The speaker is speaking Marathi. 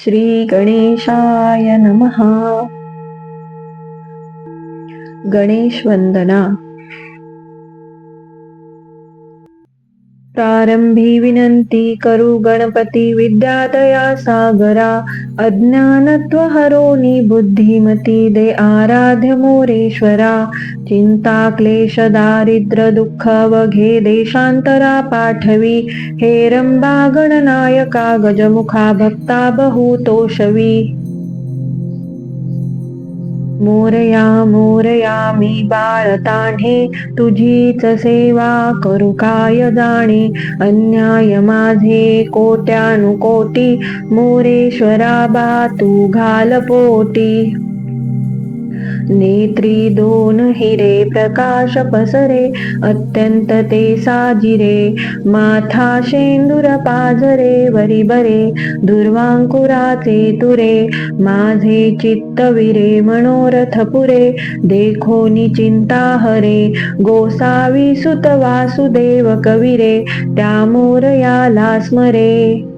श्री गणेशाय नमः. गणेश वंदना. प्रारंभी विनंती करू गणपती विद्यादया सागरा. अज्ञानत्वहरोनी बुद्धिमती दे आराध्य मोरेश्वरा. चिंता क्लेश दारिद्र दुःख वघे देशांतरा पाठवी. हेरंबा गणनायका गजमुखा भक्ता बहुतोषवी. मोरया मोरया मी बाळ तान्हे, तुझीच सेवा करू काय जाणे. अन्याय माझे कोट्यानुकोटी, मोरेश्वरा बा तू घाल पोटी. नेत्री दोन हिरे प्रकाश पसरे, अत्यंत ते साजिरे. माथा शेंदूर पाझरे वरी बरे, दुर्वांकुराचे तुरे. माझे चित्त विरे मनोरथ पुरे, देखोनी चिंता हरे. गोसावी सुत वासुदेव कविरे, त्या मोरयाला स्मरे.